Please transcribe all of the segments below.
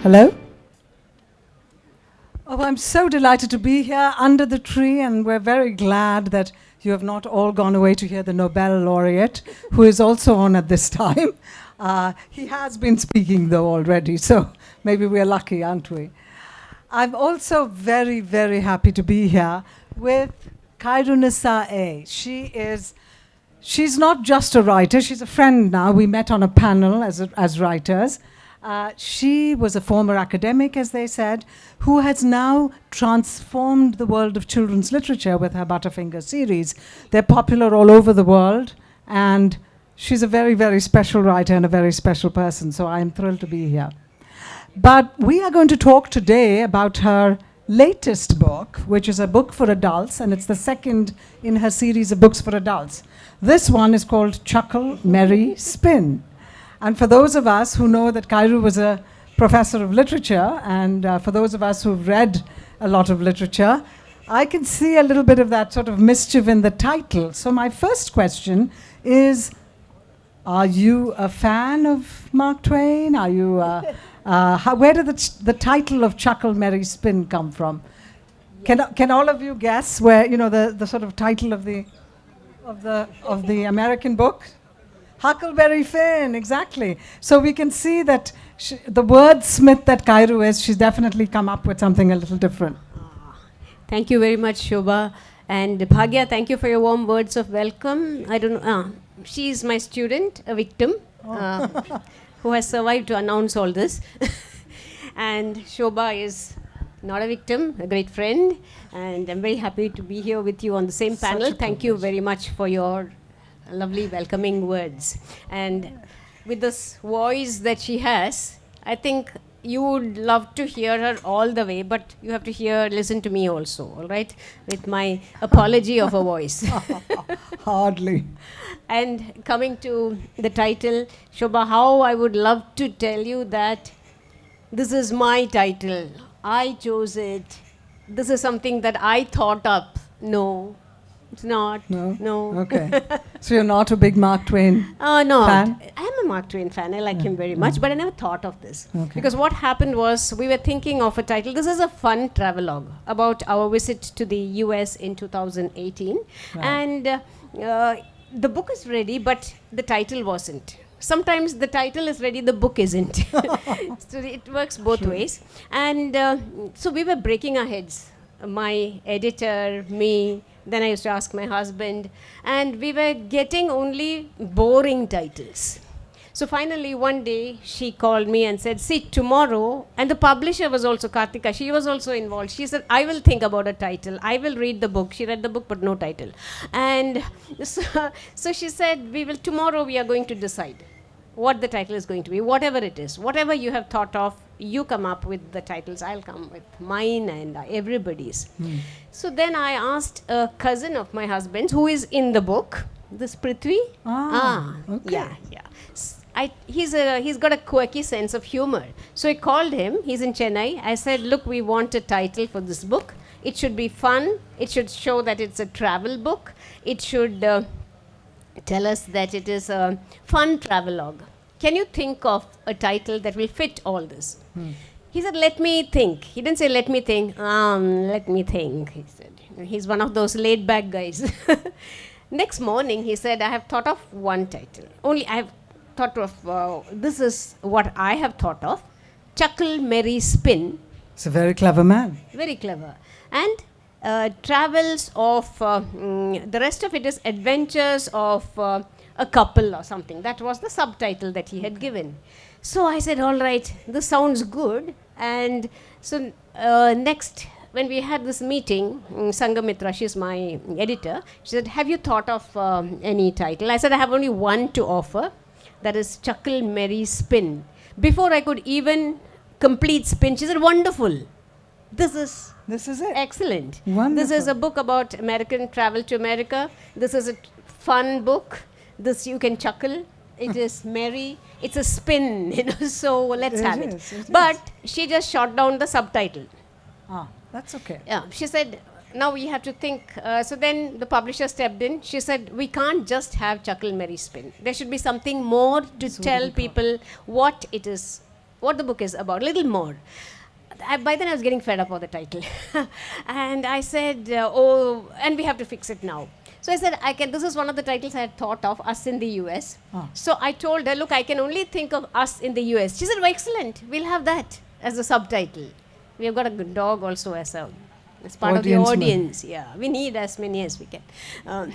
Hello? Oh, I'm so delighted to be here under the tree, and we're very glad that you have not all gone away to hear the Nobel laureate, who is also on at this time. He has been speaking, though, already, so maybe we're lucky, aren't we? I'm also very, very happy to be here with Khyrunnisa A. She's not just a writer, she's a friend now. We met on a panel as writers. She was a former academic, as they said, who has now transformed the world of children's literature with her Butterfinger series. They're popular all over the world, and she's a very, very special writer and a very special person, so I'm thrilled to be here. But we are going to talk today about her latest book, which is a book for adults, and it's the second in her series of books for adults. This one is called Chuckle, Merry, Spin. And for those of us who know that Khyru was a professor of literature, and for those of us who've read a lot of literature, I can see a little bit of that sort of mischief in the title. So my first question is, are you a fan of Mark Twain? Are you, where did the title of Chuckle, Merry, Spin come from? Can all of you guess where, you know, the sort of title of the American book? Huckleberry Finn, exactly. So we can see that the wordsmith that Khyru is, she's definitely come up with something a little different. Thank you very much, Shobha. And Bhagya, thank you for your warm words of welcome. I don't know, she's my student, a victim, who has survived to announce all this. And Shobha is not a victim, a great friend. And I'm very happy to be here with you on the same panel. Thank you very much for your lovely welcoming words. And with this voice that she has, I think you would love to hear her all the way, but you have to listen to me also, all right? With my apology of a voice. Hardly. And coming to the title, Shobha, how I would love to tell you that this is my title. I chose it. This is something that I thought up. No. It's not. No. Okay. So you're not a big Mark Twain no. fan? I am a Mark Twain fan. I like him very much, but I never thought of this. Okay. Because what happened was we were thinking of a title. This is a fun travelogue about our visit to the US in 2018. Right. And the book is ready, but the title wasn't. Sometimes the title is ready, the book isn't. So it works both ways. And so we were breaking our heads. My editor, me, then I used to ask my husband, and we were getting only boring titles. So finally one day she called me and said, see, tomorrow, and the publisher was also Kartika, she was also involved. She said, I will think about a title. I will read the book. She read the book but no title. And so she said, tomorrow we are going to decide what the title is going to be, whatever it is. Whatever you have thought of, you come up with the titles. I'll come with mine and everybody's. So then I asked a cousin of my husband's who is in the book, this Prithvi. Okay. Yeah. He's got a quirky sense of humor. So I called him. He's in Chennai. I said, look, we want a title for this book. It should be fun. It should show that it's a travel book. It should tell us that it is a fun travelogue. Can you think of a title that will fit all this? He said, let me think. He didn't say, let me think. Let me think, he said. He's one of those laid-back guys. Next morning, he said, I have thought of one title. Only I have thought of, this is what I have thought of. Chuckle, Merry, Spin. It's a very clever man. Very clever. And travels of, the rest of it is adventures of a couple or something. That was the subtitle that he had given. So I said, all right, this sounds good. And so next, when we had this meeting, Sangamitra, she's my editor, she said, have you thought of any title? I said, I have only one to offer. That is Chuckle, Merry, Spin. Before I could even complete Spin, she said, wonderful. This is it. Excellent. Wonderful. This is a book about American travel to America. This is a fun book. This you can chuckle. It is merry. It's a spin, so let's have it. But she just shot down the subtitle. That's okay. Yeah, she said, now we have to think. So then the publisher stepped in. She said, we can't just have Chuckle, Merry, Spin. There should be something more to tell people what it is what the book is about, a little more. By then I was getting fed up of the title. And I said, oh, and we have to fix it now. So I said, this is one of the titles I had thought of, Us in the US. Ah. So I told her, look, I can only think of Us in the US. She said, oh, excellent, we'll have that as a subtitle. We have got a good dog also as part of the audience. Yeah, we need as many as we can.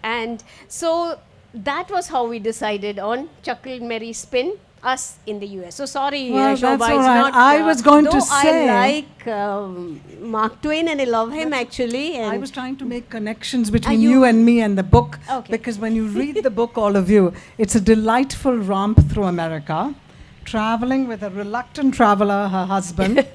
And so that was how we decided on Chuckle, Merry, Spin, Us in the US. So sorry, Well, Shobha, that's all it's right. not. I was going to though say- I like Mark Twain and I love him actually. And I was trying to make connections between Are you- you and me and the book. Okay. Because when you read the book, all of you, it's a delightful romp through America, traveling with a reluctant traveler, her husband,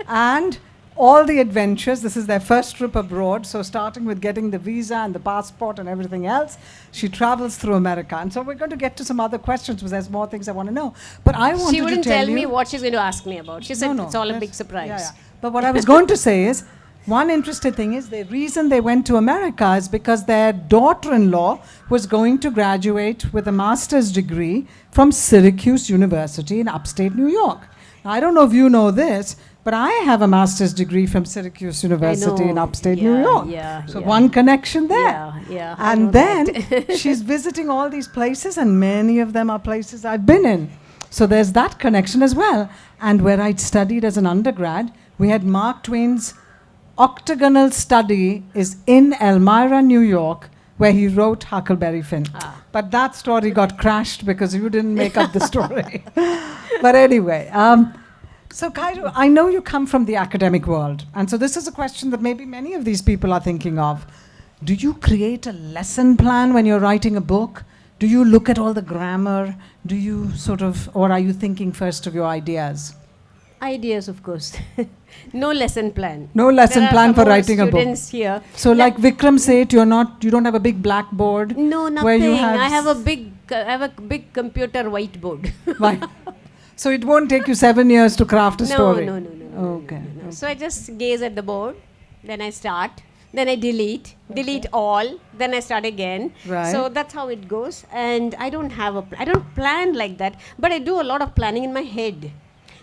and all the adventures. This is their first trip abroad. So starting with getting the visa and the passport and everything else, she travels through America. And so we're going to get to some other questions because there's more things I want to know. But I wanted she wouldn't to tell tell me you, what she's going to ask me about. She said it's all a that's- big surprise. yeah. But what I was going to say is, one interesting thing is the reason they went to America is because their daughter-in-law was going to graduate with a master's degree from Syracuse University in upstate New York. Now, I don't know if you know this, but I have a master's degree from Syracuse University in upstate New York. So one connection there. Yeah. I And know then that. she's visiting all these places, and many of them are places I've been in. So there's that connection as well. And where I'd studied as an undergrad, we had Mark Twain's octagonal study is in Elmira, New York, where he wrote Huckleberry Finn. But that story got crashed because you didn't make up the story. But anyway, so Khyru, I know you come from the academic world. And so this is a question that maybe many of these people are thinking of. Do you create a lesson plan when you're writing a book? Do you look at all the grammar? Do you or are you thinking first of your ideas? Ideas, of course. No lesson plan. No lesson There are plan for some more writing a book. students here. So like Vikram said, you don't have a big blackboard. No, where nothing. you have I have a big computer whiteboard. Right. So it won't take you 7 years to craft a story. No. Okay. No. So I just gaze at the board, then I start, then I delete all, then I start again. Right. So that's how it goes. And I don't plan like that, but I do a lot of planning in my head.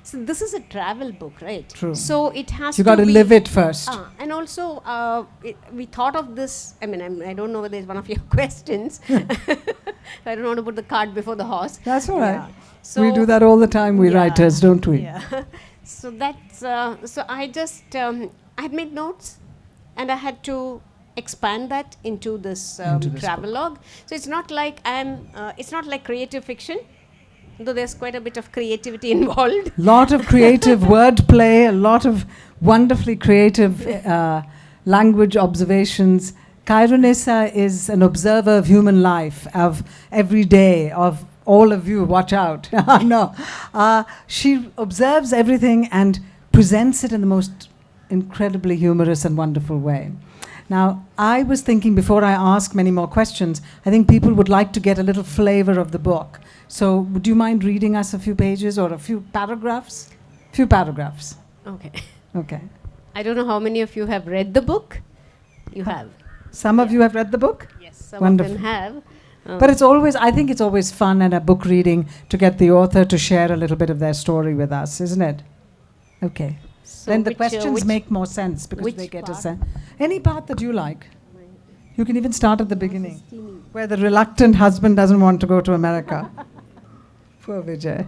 So this is a travel book, right? True. So it has You to got to be live it first. and also, we thought of this. I mean, I don't know whether it's one of your questions. I don't want to put the cart before the horse. That's all right. So We do that all the time, we writers, don't we? Yeah. So that's so I just I had made notes, and I had to expand that into this travelogue. So it's not like it's not like creative fiction, though there's quite a bit of creativity involved. Lot of creative wordplay, a lot of wonderfully creative language observations. Khyrunnisa is an observer of human life, of every day, of all of you. Watch out. No. She observes everything and presents it in the most incredibly humorous and wonderful way. Now, I was thinking before I ask many more questions, I think people would like to get a little flavor of the book. So would you mind reading us a few pages or a few paragraphs? Few paragraphs. Okay. Okay. I don't know how many of you have read the book. You have. Some of you have read the book? Yes, some Wonderful. of them have. But I think it's always fun at a book reading to get the author to share a little bit of their story with us, isn't it? Okay. So Then the which, questions which- make more sense because which they get part? a sense. Any part that you like. You can even start at the beginning, where the reluctant husband doesn't want to go to America. Poor Vijay.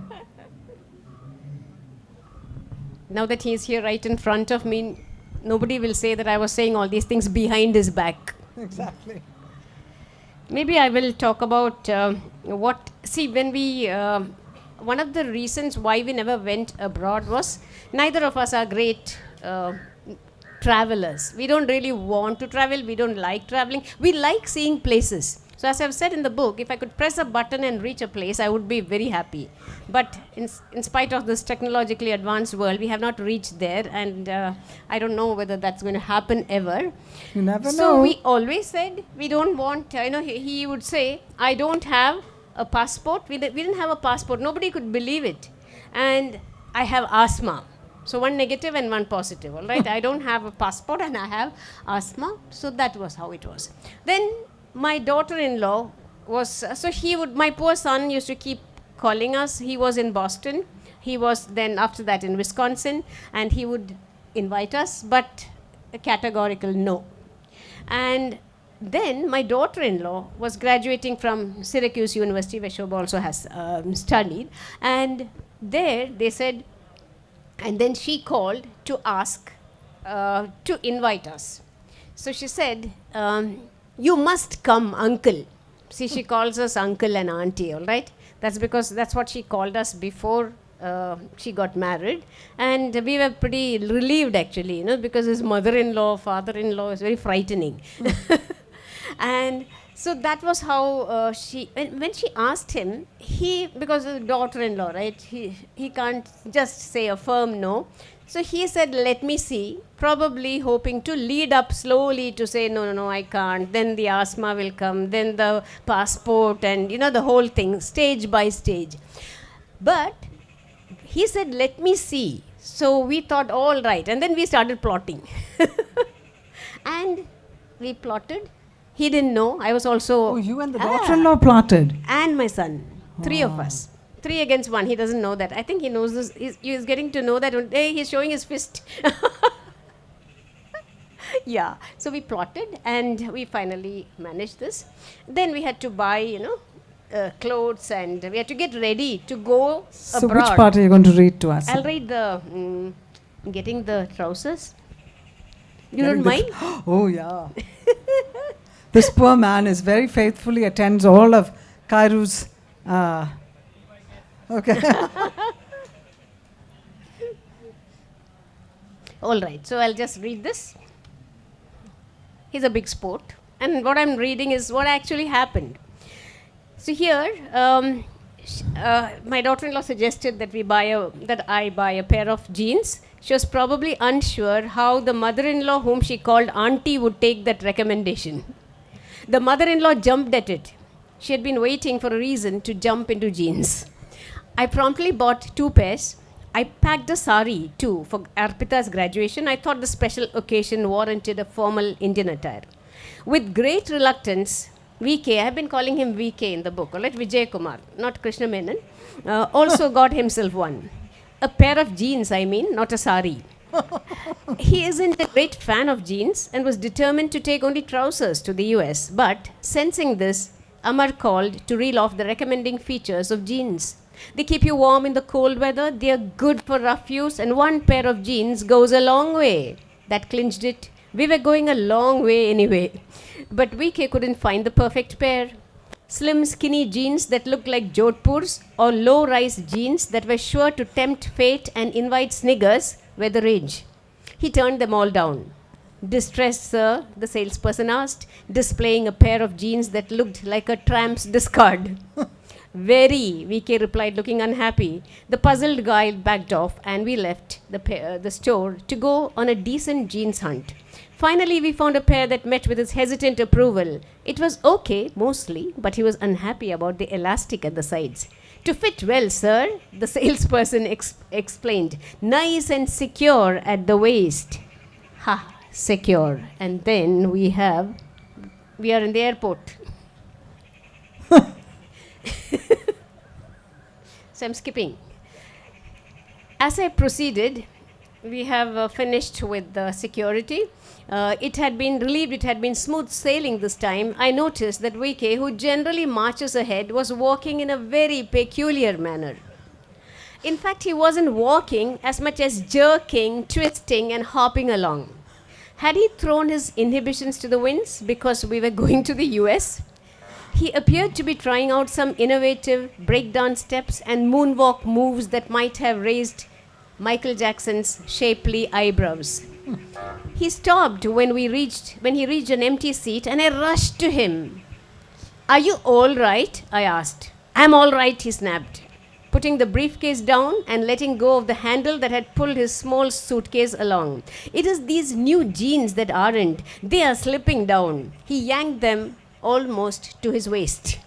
Now that he's here right in front of me, nobody will say that I was saying all these things behind his back. Exactly. Maybe I will talk about when we, one of the reasons why we never went abroad was neither of us are great travelers. We don't really want to travel. We don't like traveling. We like seeing places. So as I've said in the book, if I could press a button and reach a place, I would be very happy. But in spite of this technologically advanced world, we have not reached there. And I don't know whether that's going to happen ever. You never know. So we always said we don't want, he would say, I don't have a passport. We didn't have a passport. Nobody could believe it. And I have asthma. So one negative and one positive, all right? I don't have a passport and I have asthma. So that was how it was. Then my daughter-in-law was, my poor son used to keep calling us. He was in Boston He was then after that in Wisconsin, and he would invite us, but a categorical no. And then my daughter-in-law was graduating from Syracuse University, where Shobha also has studied. And there they said, and then she called to ask to invite us. So she said, you must come, uncle. See, she calls us uncle and auntie, all right? That's because that's what she called us before she got married. And we were pretty relieved, actually, because his mother-in-law, father-in-law is very frightening. And so that was how when she asked him, because of the daughter-in-law, right, he can't just say a firm no. So he said, let me see, probably hoping to lead up slowly to say, no, I can't. Then the asthma will come, then the passport, and the whole thing, stage by stage. But he said, let me see. So we thought, all right. And then we started plotting. And we plotted. He didn't know. I was also... Oh, you and the daughter-in-law plotted? And my son. 3 of us. 3 against 1. He doesn't know that. I think he knows this. He's getting to know that. Hey, he's showing his fist. Yeah. So we plotted and we finally managed this. Then we had to buy, clothes, and we had to get ready to go So abroad. which part are you going to read to us? I'll read the getting the trousers. You don't mind? Oh, yeah. This poor man is very faithfully attends all of Khyru's... okay. All right. So I'll just read this. He's a big sport. And what I'm reading is what actually happened. So here, my daughter-in-law suggested that I buy a pair of jeans. She was probably unsure how the mother-in-law, whom she called auntie, would take that recommendation. The mother-in-law jumped at it. She had been waiting for a reason to jump into jeans. I promptly bought 2 pairs. I packed a sari too for Arpita's graduation. I thought the special occasion warranted a formal Indian attire. With great reluctance, VK, I have been calling him VK in the book, all right? Vijay Kumar, not Krishna Menon, also got himself one. A pair of jeans, not a sari. He isn't a great fan of jeans and was determined to take only trousers to the US. But sensing this, Amar called to reel off the recommending features of jeans. They keep you warm in the cold weather, they are good for rough use, and 1 pair of jeans goes a long way. That clinched it. We were going a long way anyway. But VK couldn't find the perfect pair. Slim, skinny jeans that looked like Jodhpurs, or low-rise jeans that were sure to tempt fate and invite sniggers were the rage. He turned them all down. Distressed, sir, the salesperson asked, displaying a pair of jeans that looked like a tramp's discard. Very, VK replied, looking unhappy. The puzzled guy backed off, and we left the store to go on a decent jeans hunt. Finally, we found a pair that met with his hesitant approval. It was okay, mostly, but he was unhappy about the elastic at the sides. To fit well, sir, the salesperson explained. Nice and secure at the waist. Ha, secure. And then we are in the airport. So I'm skipping. As I proceeded, we have finished with the security. It had been relieved, it had been smooth sailing this time. I noticed that VK, who generally marches ahead, was walking in a very peculiar manner. In fact, he wasn't walking as much as jerking, twisting, and hopping along. Had he thrown his inhibitions to the winds because we were going to the US? He appeared to be trying out some innovative breakdown steps and moonwalk moves that might have raised Michael Jackson's shapely eyebrows. He stopped when he reached an empty seat, and I rushed to him. Are you all right? I asked. I'm all right, he snapped, putting the briefcase down and letting go of the handle that had pulled his small suitcase along. It is these new jeans that aren't. They are slipping down. He yanked them almost to his waist.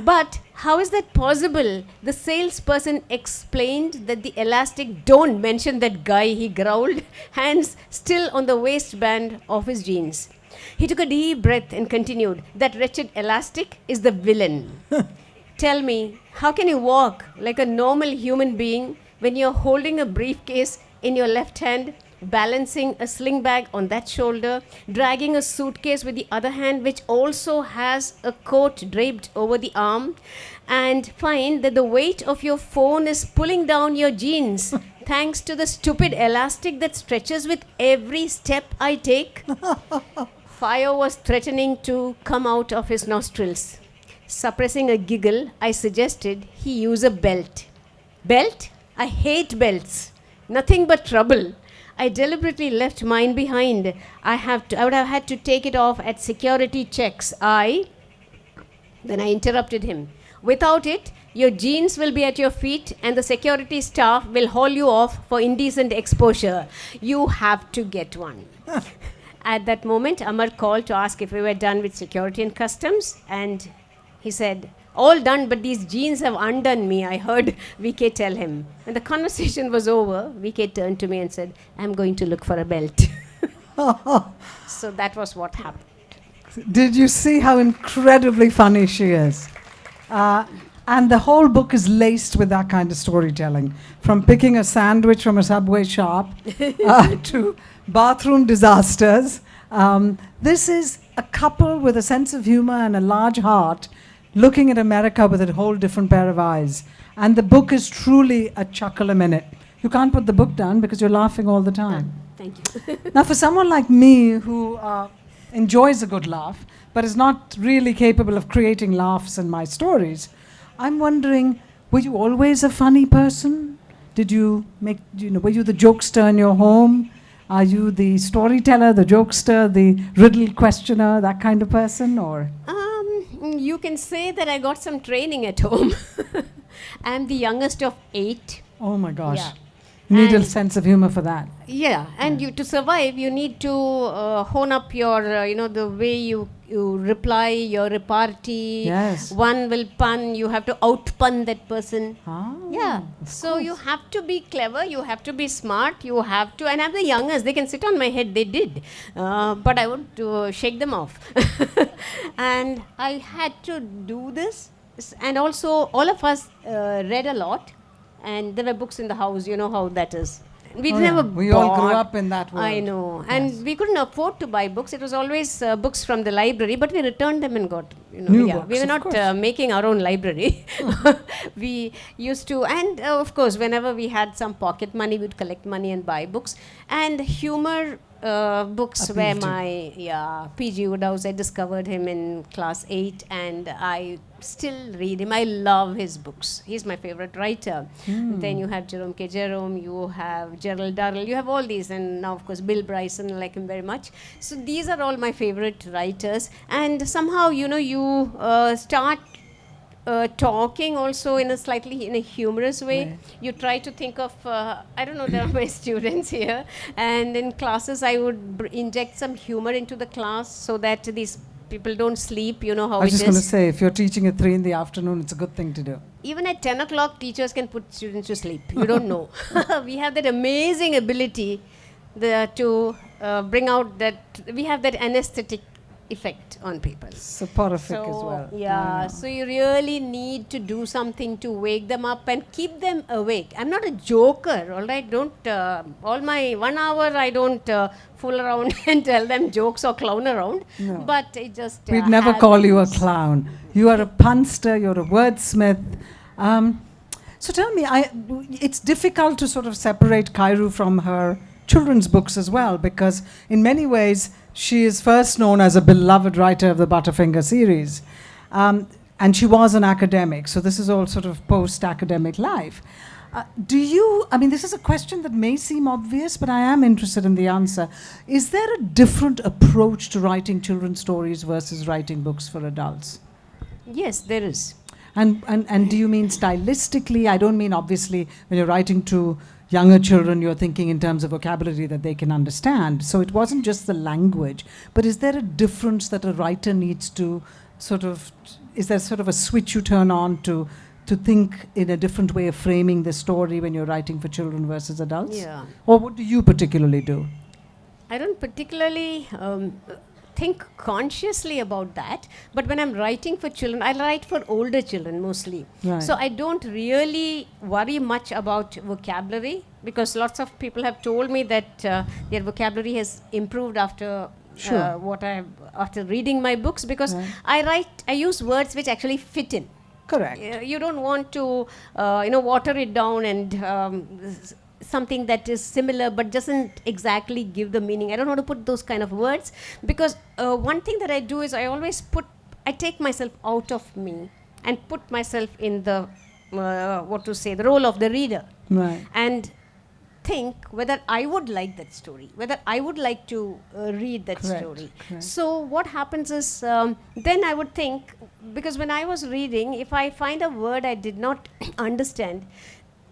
But how is that possible? The salesperson explained that the elastic, don't mention that guy, he growled, hands still on the waistband of his jeans. He took a deep breath and continued, that wretched elastic is the villain. Tell me, how can you walk like a normal human being when you're holding a briefcase in your left hand, balancing a sling bag on that shoulder, dragging a suitcase with the other hand, which also has a coat draped over the arm, and find that the weight of your phone is pulling down your jeans thanks to the stupid elastic that stretches with every step I take. Fire was threatening to come out of his nostrils. Suppressing a giggle, I suggested he use a belt. Belt? I hate belts. Nothing but trouble. I deliberately left mine behind. I would have had to take it off at security checks. Then I interrupted him. Without it, your jeans will be at your feet and the security staff will haul you off for indecent exposure. You have to get one. At that moment, Amar called to ask if we were done with security and customs, and he said, all done, but these jeans have undone me, I heard VK tell him. When the conversation was over, VK turned to me and said, I'm going to look for a belt. So that was what happened. Did you see how incredibly funny she is? And the whole book is laced with that kind of storytelling. From picking a sandwich from a Subway shop to bathroom disasters. This is a couple with a sense of humor and a large heart looking at America with a whole different pair of eyes. And the book is truly a chuckle a minute. You can't put the book down because you're laughing all the time. Thank you. Now, for someone like me who enjoys a good laugh, but is not really capable of creating laughs in my stories, I'm wondering, were you always a funny person? Did you were you the jokester in your home? Are you the storyteller, the jokester, the riddle questioner, that kind of person, or? You can say that I got some training at home. I'm the youngest of 8. Oh my gosh. Yeah. Need a And- sense of humor for that. Yeah, and you to survive, you need to hone up your, the way you reply, your repartee. Yes. One will pun, you have to out-pun that person. Ah, Yeah, so you have to be clever, you have to be smart, you have to, and I'm the youngest, they can sit on my head, they did, but I would shake them off. And I had to do this, and also all of us read a lot, and there were books in the house, you know how that is. We never We all grew bought. up in that world. I know, and we couldn't afford to buy books. It was always books from the library, but we returned them and got, New yeah. books, We were of not course. making our own library. We used to, and of course, whenever we had some pocket money, we'd collect money and buy books. And humor books were Appealed to my, P.G. Woodhouse. I discovered him in class 8, and I still read him. I love his books. He's my favorite writer. Then you have Jerome K. Jerome, you have Gerald Durrell, you have all these, and now of course Bill Bryson, I like him very much. So these are all my favorite writers, and somehow you start talking also in a humorous way. Right. You try to think of, I don't know, there are my students here, and in classes I would inject some humor into the class so that these people don't sleep, you know how I was it just going to is. say, if you're teaching at 3 in the afternoon, it's a good thing to do. Even at 10 o'clock, teachers can put students to sleep. You don't know. We have that amazing ability to bring out that, we have that anesthetic effect on people. Soporific as well. I Yeah, know. so you really need to do something to wake them up and keep them awake. I'm not a joker, all right? Don't, all my 1 hour, I don't fool around and tell them jokes or clown around. No. But it just. We'd never call you a clown. You are a punster, you're a wordsmith. So tell me, it's difficult to sort of separate Khyru from her children's books as well, because in many ways she is first known as a beloved writer of the Butterfinger series. And she was an academic, so this is all sort of post-academic life. This is a question that may seem obvious, but I am interested in the answer. Is there a different approach to writing children's stories versus writing books for adults? Yes, there is. And do you mean stylistically? I don't mean, obviously, when you're writing to younger children, you're thinking in terms of vocabulary that they can understand. So it wasn't just the language. But is there a difference that a writer needs to is there sort of a switch you turn on to think in a different way of framing the story when you're writing for children versus adults? Yeah. Or what do you particularly do? I don't particularly. think consciously about that. But when I'm writing for children, I write for older children mostly. Right. So I don't really worry much about vocabulary, because lots of people have told me that their vocabulary has improved after Sure. after reading my books, because Right. I use words which actually fit in. Correct. You don't want to water it down and something that is similar but doesn't exactly give the meaning. I don't want to put those kind of words, because one thing that I do is I take myself out of me and put myself in the the role of the reader, Right. and think whether I would like that story, whether I would like to read that Correct, story. correct. So what happens is, then I would think, because when I was reading, if I find a word I did not understand,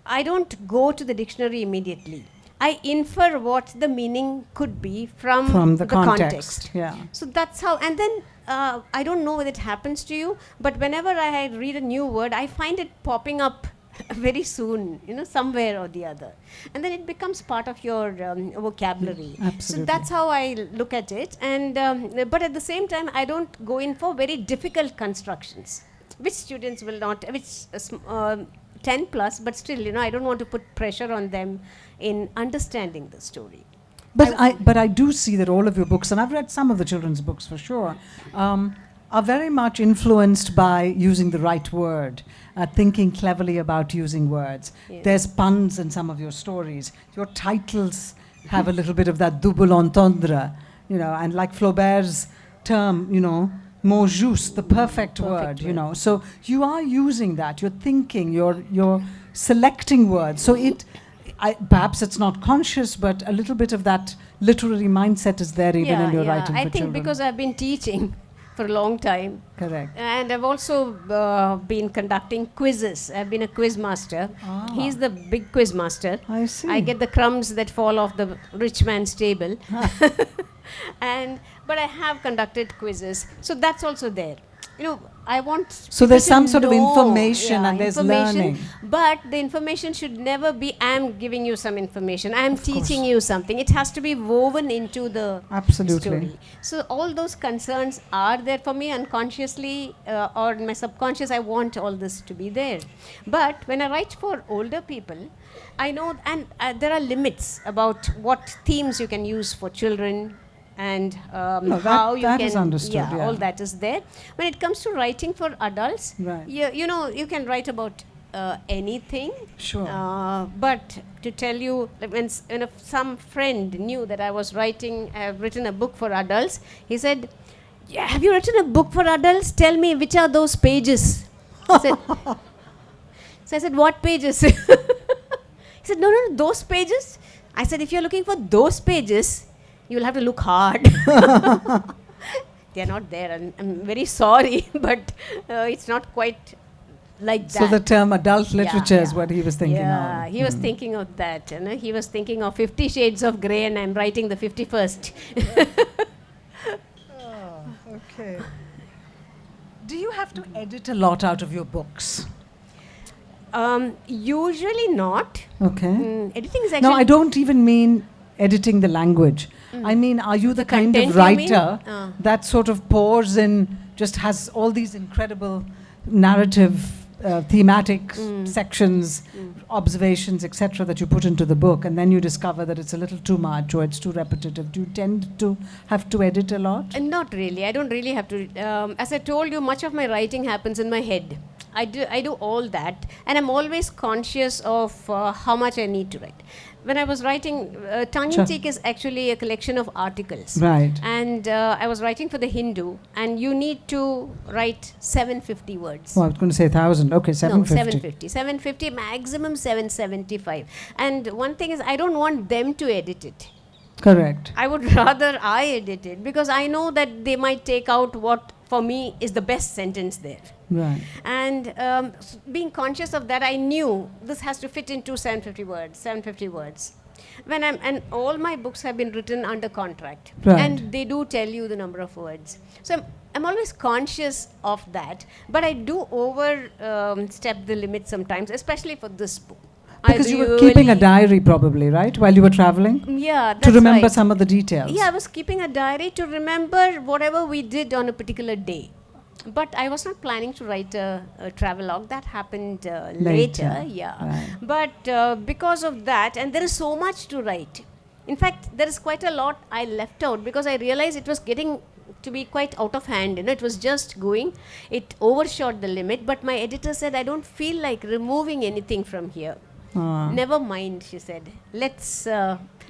I don't go to the dictionary immediately. I infer what the meaning could be from the context. Yeah. So that's how, and then I don't know whether it happens to you, but whenever I read a new word, I find it popping up very soon, somewhere or the other. And then it becomes part of your vocabulary. Absolutely. So that's how I look at it. And but at the same time, I don't go in for very difficult constructions, which students will not, 10 plus, but still, I don't want to put pressure on them in understanding the story. But I do see that all of your books, and I've read some of the children's books for sure, are very much influenced by using the right word, thinking cleverly about using words. Yes. There's puns in some of your stories. Your titles have a little bit of that double entendre, and like Flaubert's term, mot juste, the perfect word, So you are using that. You're thinking. You're selecting words. So perhaps it's not conscious, but a little bit of that literary mindset is there even in your writing for I think children. because I've been teaching for a long time. Correct. And I've also been conducting quizzes. I've been a quiz master. He's the big quiz master. I see. I get the crumbs that fall off the rich man's table. But I have conducted quizzes. So that's also there. I want So there's people some to sort of know, information and there's information, learning. But the information should never be, I'm giving you some information, I'm teaching you something. It has to be woven into the Absolutely. story. So all those concerns are there for me unconsciously, or in my subconscious, I want all this to be there. But when I write for older people, I know, and there are limits about what themes you can use for children, and how you that can, is understood, all that is there. When it comes to writing for adults, Right. you can write about anything. Sure. But to tell you, like when some friend knew that I was have written a book for adults, he said, "Yeah, have you written a book for adults? Tell me which are those pages." So I said, "What pages?" He said, no, those pages. I said, "If you're looking for those pages, you'll have to look hard." They're not there, and I'm very sorry, but it's not quite like that. So the term adult literature is yeah. what he was thinking Yeah, of. he was thinking of that. He was thinking of 50 Shades of Grey, and I'm writing the 51st. Okay. Do you have to edit a lot out of your books? Usually not. Okay. Editing is actually... No, I don't even mean editing the language. I mean, are you the kind of content, you mean? writer that sort of pours in, just has all these incredible narrative, thematic sections, observations, etc., that you put into the book, and then you discover that it's a little too much or it's too repetitive? Do you tend to have to edit a lot? Not really. I don't really have to. As I told you, much of my writing happens in my head. I do all that, and I'm always conscious of how much I need to write. When I was writing, Tongue in Cheek is actually a collection of articles. Right. And I was writing for the Hindu, and you need to write 750 words. Oh, I was going to say 1,000. Okay, 750. No, 750. 750, maximum 775. And one thing is, I don't want them to edit it. Correct. I would rather I edit it, because I know that they might take out what for me is the best sentence there. Right. And being conscious of that, I knew this has to fit into 750 words, 750 words. And all my books have been written under contract. Right. And they do tell you the number of words. So I'm always conscious of that, but I do overstep the limit sometimes, especially for this book. Because you were keeping a diary probably, right? While you were traveling? Yeah, that's to remember right. some of the details. Yeah, I was keeping a diary to remember whatever we did on a particular day. But I was not planning to write a travelogue. That happened later. Yeah. Right. But because of that, and there is so much to write. In fact, there is quite a lot I left out because I realized it was getting to be quite out of hand. It was just going. It overshot the limit. But my editor said, I don't feel like removing anything from here. Never mind, she said. Let's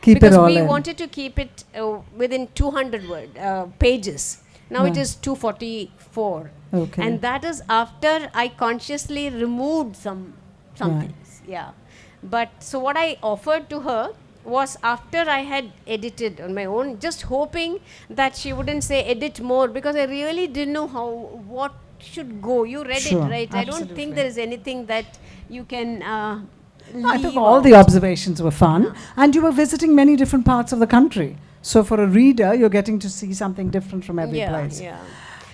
keep it all because we in. wanted to keep it within 200 pages. Now it is 244. Okay. And that is after I consciously removed some things. Yeah. But so what I offered to her was after I had edited on my own, just hoping that she wouldn't say edit more, because I really didn't know what should go. You read it, right? Absolutely. I don't think there is anything that you can I leave think all out. the observations were fun, and you were visiting many different parts of the country. So for a reader, you're getting to see something different from every place. Yeah.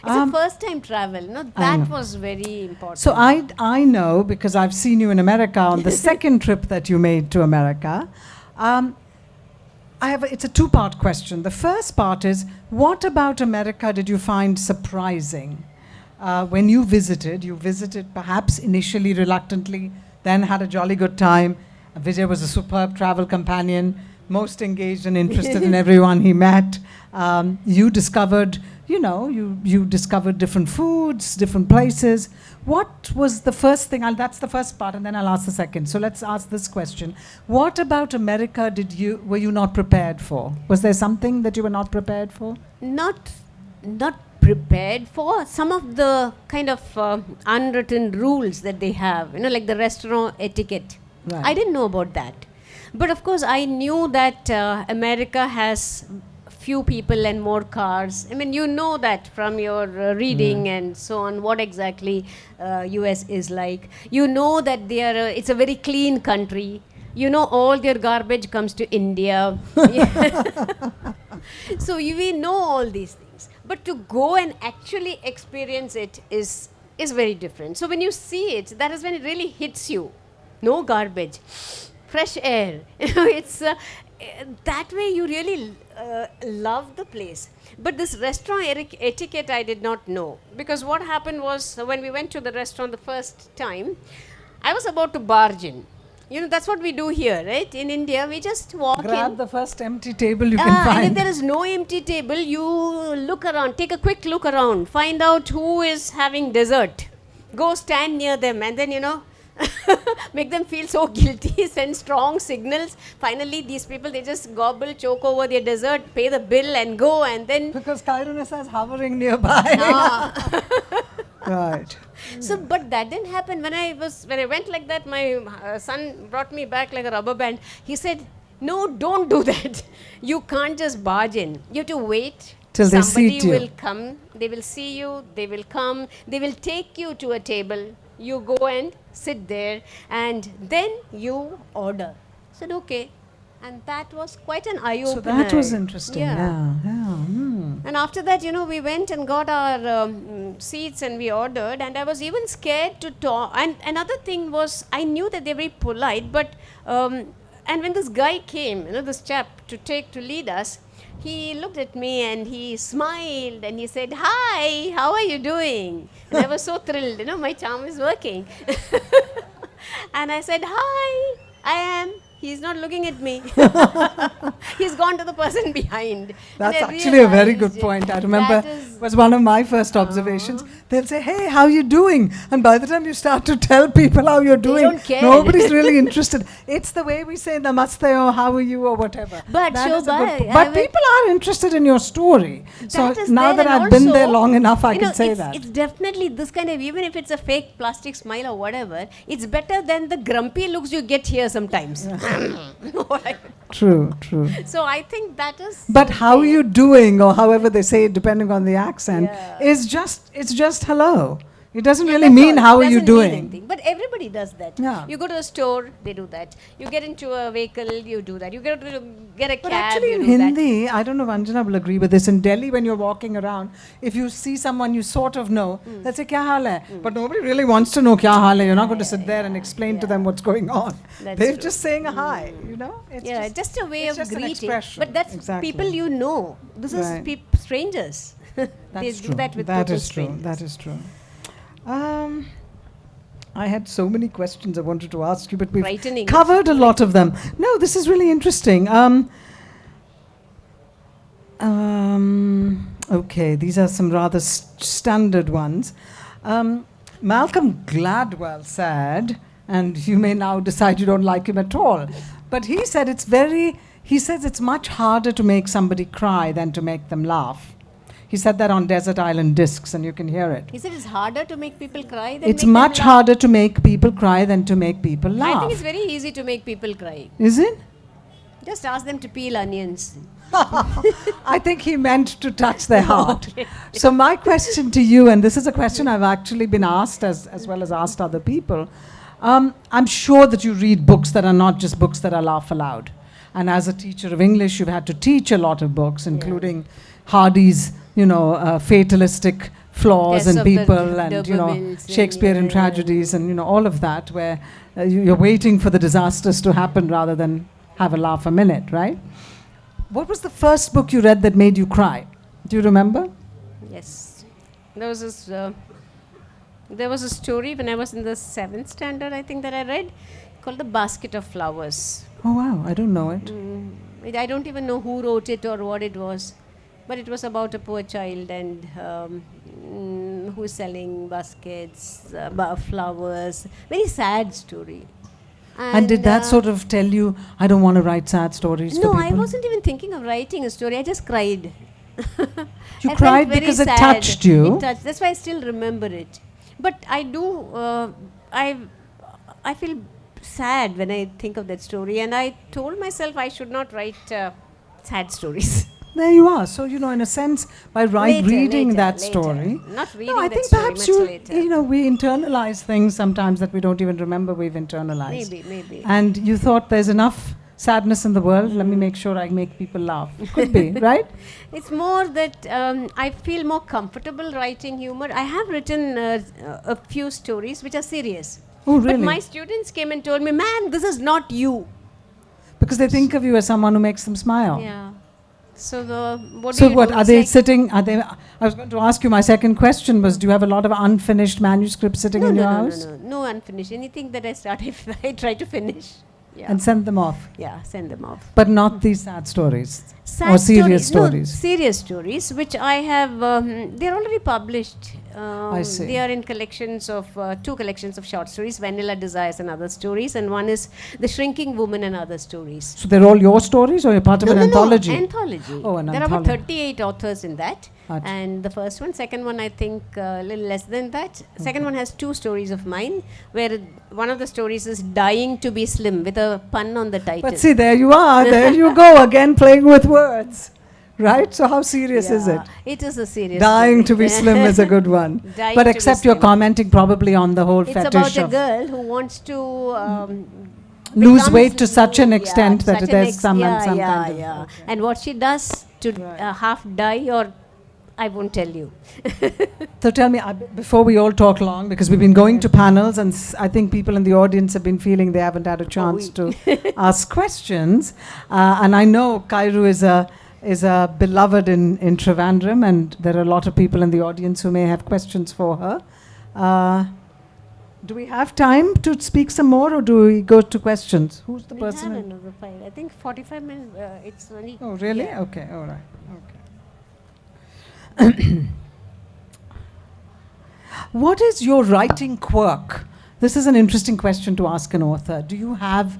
It's a first time travel. No, that was very important. So I know, because I've seen you in America on the second trip that you made to America. It's a two-part question. The first part is, what about America did you find surprising? When you visited perhaps initially reluctantly, then had a jolly good time. Vijay was a superb travel companion, most engaged and interested in everyone he met. You discovered, you discovered different foods, different places. What was the first thing? That's the first part, and then I'll ask the second. So let's ask this question. What about America were you not prepared for? Was there something that you were not prepared for? Not prepared for some of the kind of unwritten rules that they have, like the restaurant etiquette. Right. I didn't know about that. But of course, I knew that America has few people and more cars. I mean, you know that from your reading and so on, what exactly US is like. You know that it's a very clean country. All their garbage comes to India. So we know all these things. But to go and actually experience it is very different. So when you see it, that is when it really hits you. No garbage, fresh air. It's that way you really love the place. But this restaurant etiquette I did not know, because what happened was when we went to the restaurant the first time, I was about to barge in. That's what we do here, right? In India, we just walk in. Grab the first empty table you can find. And if there is no empty table, you look around, take a quick look around, find out who is having dessert. Go stand near them, and then, make them feel so guilty, send strong signals. Finally, these people, they just gobble, choke over their dessert, pay the bill and go, and then... Because Khyrunnisa is hovering nearby. Right. So, but that didn't happen. When I went like that, my son brought me back like a rubber band. He said, no, don't do that. You can't just barge in. You have to wait. Till they Somebody seat you. will come, they will see you, they will come, they will take you to a table. You go and sit there, and then you order. I said, okay. And that was quite an eye-opener. So that was interesting. Yeah. And after that, we went and got our seats and we ordered, and I was even scared to talk. And another thing was, I knew that they were very polite, but, and when this guy came, this chap to lead us, he looked at me and he smiled and he said, hi, how are you doing? And I was so thrilled, my charm is working. And I said, hi, I am. He's not looking at me. He's gone to the person behind. That's actually a very good point. I remember it was one of my first observations. They'll say, hey, how are you doing? And by the time you start to tell people how you're doing, don't care. Nobody's really interested. It's the way we say namaste or how are you or whatever. But Shobha, but people are interested in your story. So that now that I've been there long enough, I can say that. It's definitely this kind of, even if it's a fake plastic smile or whatever, it's better than the grumpy looks you get here sometimes. True. So I think that is... But how you doing, or however they say it, depending on the accent, it's just hello. It doesn't Yeah, really that's mean all. how It are you doesn't mean doing. anything. But everybody does that. Yeah. You go to a store, they do that. You get into a vehicle, you do that. You get a But cab, actually you in do that. Hindi, I don't know, Vanjana will agree with this. In Delhi, when you're walking around, if you see someone you sort of know, they'll say, "Kya haal hai?" But nobody really wants to know kya haal hai. You're not going to sit there and explain to them what's going on. That's They're true. just saying a hi, you know? It's Yeah, just a way it's of just an greeting. expression. But that's Exactly. people you know. This is Right. strangers. They That's do true. that with That total is true. strangers. That is true. I had so many questions I wanted to ask you, but we've Frightening. covered a lot of them. No, this is really interesting. Okay, these are some rather standard ones. Malcolm Gladwell said, and you may now decide you don't like him at all, but he said he says it's much harder to make somebody cry than to make them laugh. He said that on Desert Island Discs, and you can hear it. He said it's harder to make people cry than It's make them much laugh. harder to make people cry than to make people laugh. I think it's very easy to make people cry. Is it? Just ask them to peel onions. I think he meant to touch their heart. So my question to you, and this is a question I've actually been asked as well as asked other people, I'm sure that you read books that are not just books that are laugh aloud. And as a teacher of English, you've had to teach a lot of books, including Hardy's, fatalistic flaws Yes, in of the people, and Dobermans Shakespearean and, tragedies, and all of that, where you're waiting for the disasters to happen rather than have a laugh a minute, right? What was the first book you read that made you cry? Do you remember? Yes. There was a story when I was in the 7th standard, I think, that I read, called The Basket of Flowers. Oh wow, I don't know it. I don't even know who wrote it or what it was. But it was about a poor child and who's selling baskets, flowers. Very sad story. And did that sort of tell you, I don't want to write sad stories for No, people? I wasn't even thinking of writing a story. I just cried. You I cried felt very because it sad. touched you? It touched. That's why I still remember it. But I do, I feel sad when I think of that story. And I told myself I should not write sad stories. There you are. So, in a sense, by reading that later. story. Not reading No, I that think story perhaps much later. we internalize things sometimes that we don't even remember we've internalized. Maybe. And you thought there's enough sadness in the world, let me make sure I make people laugh. Could be, right? It's more that I feel more comfortable writing humor. I have written a few stories which are serious. Oh, really? But my students came and told me, man, this is not you. Because they think of you as someone who makes them smile. Yeah. So what Are they sitting? I was going to ask you. My second question was: do you have a lot of unfinished manuscripts sitting in your house? No unfinished. Anything that I start, I try to finish. Yeah. And send them off. Yeah, send them off. But not these sad stories Sad or serious No, stories. serious stories, which I have. They're already published. I see. They are in collections of two collections of short stories: Vanilla Desires and Other Stories, and one is The Shrinking Woman and Other Stories. So they're all your stories, or you're part of an anthology? No, anthology. Oh, an there are about anthology. 38 authors in that. Achha. And the first one, second one, I think a little less than that. Second one has two stories of mine, where one of the stories is Dying to be Slim, with a pun on the title. But see, there you are. There you go again, playing with words. Right? So how serious is it? It is a serious Dying story. to be slim is a good one. Dying But to be except you're slim. commenting probably on the whole It's fetish about a of girl who wants to lose becomes weight to such an extent to that such there's an some yeah, kind yeah, of... yeah. And what she does to half die, or I won't tell you. So tell me, before we all talk long, because we've been going to panels and I think people in the audience have been feeling they haven't had a chance to ask questions. And I know Khyru is a beloved in Trivandrum, and there are a lot of people in the audience who may have questions for her. Do we have time to speak some more, or do we go to questions? Who's the person? We have another file. I think 45 minutes. It's only. Oh, really? Yeah. Okay, all right. Okay. What is your writing quirk? This is an interesting question to ask an author. Do you have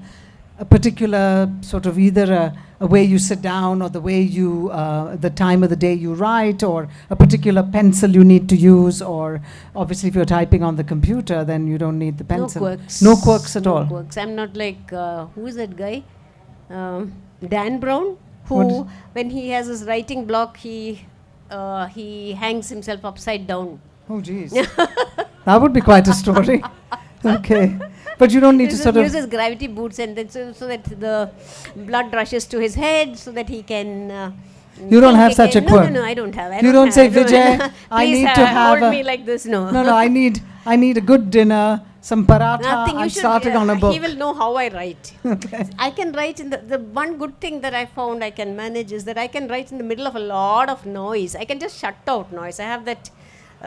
a particular sort of either a way you sit down, or the way you, the time of the day you write, or a particular pencil you need to use, or obviously if you're typing on the computer, then you don't need the pencil. No quirks. No quirks at all. No quirks. I'm not like, who is that guy? Dan Brown, who, when he has his writing block, he hangs himself upside down. Oh, geez. That would be quite a story. Okay. But you don't need to sort of... uses gravity boots and then so that the blood rushes to his head so that he can... you don't have such a quirk. No, I don't have. You don't say, Vijay, I need to have hold me like this, no. No, I need a good dinner, some paratha, Nothing. I'm starting on a book. He will know how I write. Okay. I can write in the one good thing that I found I can manage is that I can write in the middle of a lot of noise. I can just shut out noise. I have that...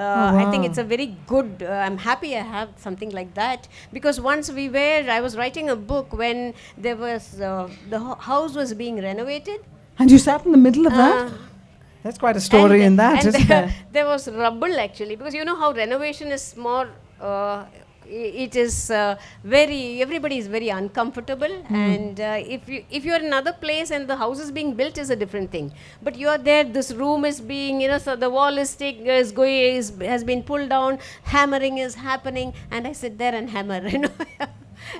I think it's a very good, I'm happy I have something like that, because once I was writing a book when there was, the house was being renovated. And you sat in the middle of that? That's quite a story in that, isn't there? There was rubble actually, because you know how renovation is more, it is everybody is very uncomfortable, and if you're in another place and the house is being built is a different thing, but you are there, this room is being, so the wall has been pulled down, hammering is happening, and I sit there and hammer.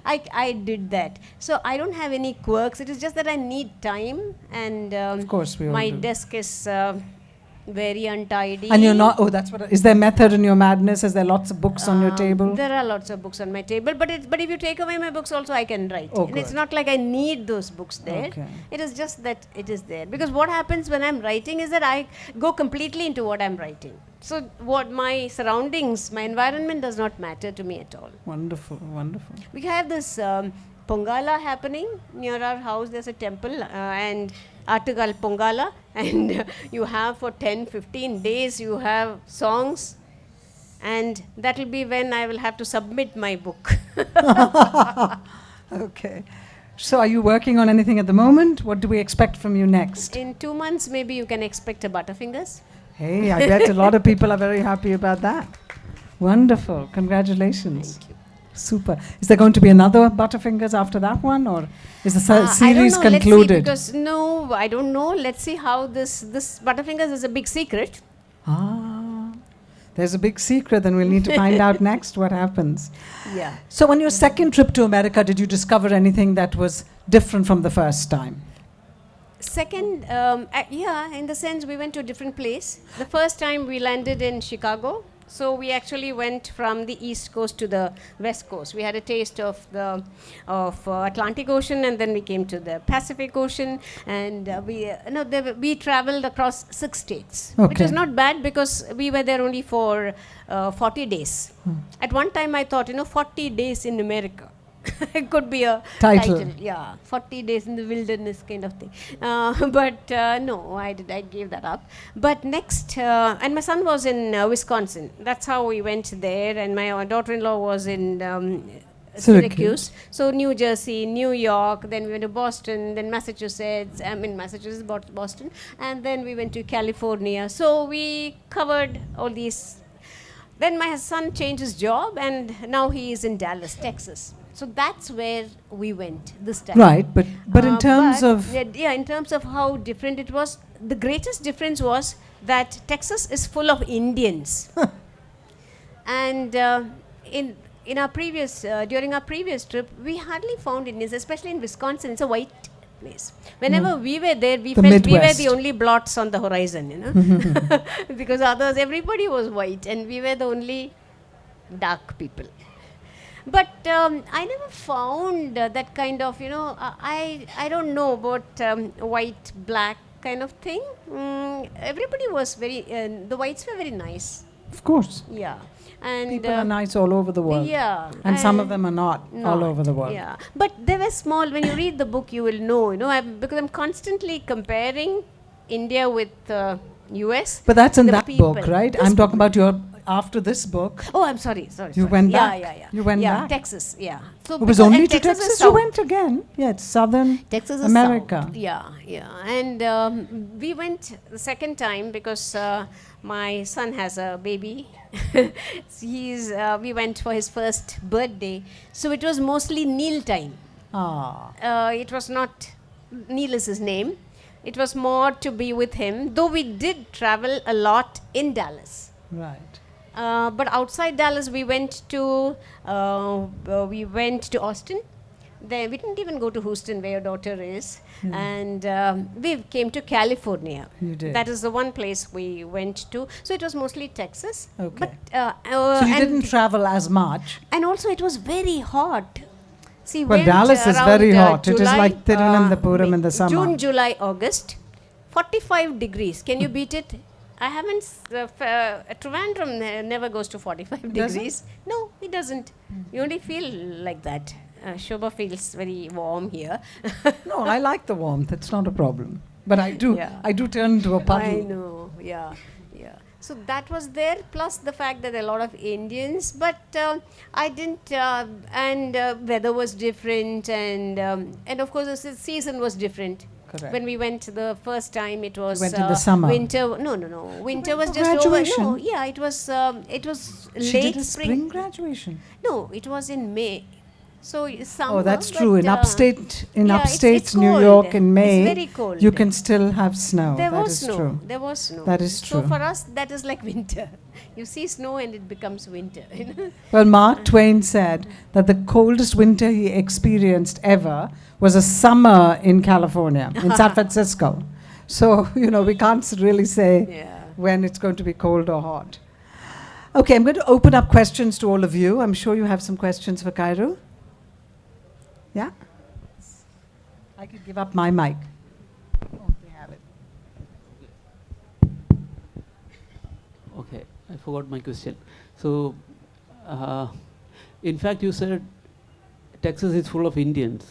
I did that, so I don't have any quirks. It is just that I need time, and of course we all my do. desk is very untidy. And you're not, is there method in your madness? Is there lots of books on your table? There are lots of books on my table, but if you take away my books also I can write. Oh, and good. It's not like I need those books there. Okay. It is just that it is there. Because what happens when I'm writing is that I go completely into what I'm writing. So what my surroundings, my environment does not matter to me at all. Wonderful, wonderful. We have this Pongala happening near our house. There's a temple and Artigal Pongala, and you have for 10-15 days you have songs, and that will be when I will have to submit my book. Okay. So are you working on anything at the moment? What do we expect from you next? In 2 months maybe you can expect a Butterfingers. Hey, I bet a lot of people are very happy about that. Wonderful. Congratulations. Thank you. Super. Is there going to be another Butterfingers after that one, or is the series I don't know. concluded? Let's see, because I don't know. Let's see how this Butterfingers is a big secret. There's a big secret, then we'll need to find out next what happens. Yeah. So on your second trip to America, did you discover anything that was different from the first time? Second, in the sense we went to a different place. The first time we landed in Chicago. So we actually went from the East Coast to the West Coast. We had a taste of the Atlantic Ocean, and then we came to the Pacific Ocean, and we traveled across 6 states, which is not bad because we were there only for 40 days. At one time I thought, 40 days in America. It could be a title. Yeah, 40 days in the wilderness kind of thing. But no, I gave that up. But next, and my son was in Wisconsin. That's how we went there. And my daughter-in-law was in Syracuse. So New Jersey, New York, then we went to Boston, then Massachusetts, Boston. And then we went to California. So we covered all these. Then my son changed his job, and now he is in Dallas, Texas. So that's where we went this time. Right, but in terms of... Yeah, in terms of how different it was, the greatest difference was that Texas is full of Indians. And in our previous, during our previous trip, we hardly found Indians, especially in Wisconsin. It's a white place. Whenever we were there, we felt we were the only blots on the horizon, because everybody was white, and we were the only dark people. But I never found that kind of, I don't know about white, black kind of thing. Everybody was the whites were very nice. Of course. Yeah. And people are nice all over the world. Yeah. And some of them are not all over the world. Yeah. But they were small. When you read the book, you will know, because I'm constantly comparing India with US. But that's in that book, right? I'm talking about after this book. Oh, I'm sorry. You went back? Yeah. You went back? Texas, yeah. So it was only to Texas? You went again? Yeah, it's southern Texas America. South. Yeah. And we went the second time because my son has a baby. We went for his first birthday. So it was mostly Neil time. It was not, Neil is his name. It was more to be with him, though we did travel a lot in Dallas. Right. But outside Dallas, we went to Austin. Then we didn't even go to Houston, where your daughter is, and we came to California. You did. That is the one place we went to. So it was mostly Texas. Okay. But, So you and, didn't travel as much. and also it was very hot. See, Well, went Dallas is around, very hot. It is July, like Tirunananthapuram in the summer. June, July, August, 45 degrees. Can you beat it? I haven't. Trivandrum never goes to 45 Does degrees. No, it doesn't. You only feel like that. Shobha feels very warm here. No, I like the warmth. It's not a problem. But I do. Yeah. I do turn into a puddle. I know. Yeah. So that was there, plus the fact that there are a lot of Indians, but I didn't, and weather was different, and of course the season was different. Correct. When we went the first time, it was went in the summer. winter. No. Winter was for just graduation? over. No, yeah, it was She late did a spring graduation. No, it was in May. So summer. Oh, that's true. In but, upstate, it's New cold. York, in May, It's very cold. you can still have snow. There That was is snow. true. There was snow. That is So true. for us, that is like winter. You see snow and it becomes winter. Well, Mark Twain said that the coldest winter he experienced ever was a summer in California, in San Francisco. So, we can't really say Yeah. when it's going to be cold or hot. Okay, I'm going to open up questions to all of you. I'm sure you have some questions for Khyru. Yeah? I could give up my mic. Oh, they have it. Okay, I forgot my question. So, in fact, you said Texas is full of Indians,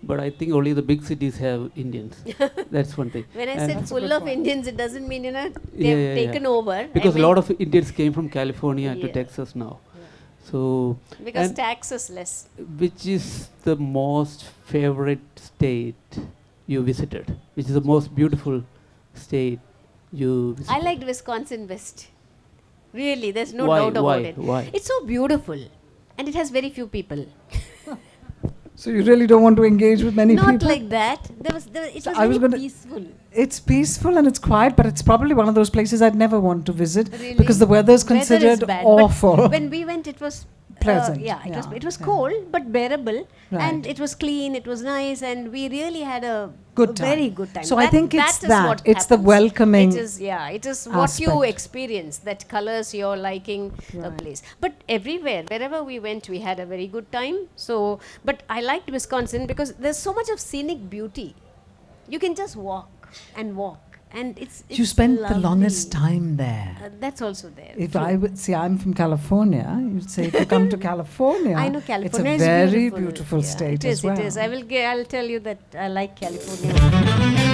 but I think only the big cities have Indians. That's one thing. When I And said That's a full good of point. Indians, it doesn't mean, they've Yeah. taken over. Because I a lot mean, of Indians came from California to Yeah. Texas now. So, because and tax is less. which is the most favorite state you visited? Which is the most beautiful state you visited? I liked Wisconsin best. Really, there's no Why? doubt about Why? it. Why? It's so beautiful. And it has very few people. So you really don't want to engage with many Not people? like that. It So was I was very gonna- peaceful. It's peaceful and it's quiet, but it's probably one of those places I'd never want to visit Really? because the weather is Weather is considered bad, but awful. When we went, it was Pleasant, yeah, yeah, it was yeah. cold but bearable, Right. and it was clean. It was nice, and we really had a Good time. very good time. So I think it's is that. what It's the happens. welcoming It is, it is what you aspect. experience that colors your liking a Right. place. But everywhere, wherever we went, we had a very good time. So, but I liked Wisconsin because there's so much of scenic beauty. You can just walk and walk, and it's You spent the lovely. longest time there. That's also there. If True. I would see, I'm from California. You'd say if you come to California, I know California it's a is very beautiful. beautiful Yeah, state it is, as well. It is. I'll tell you that I like California.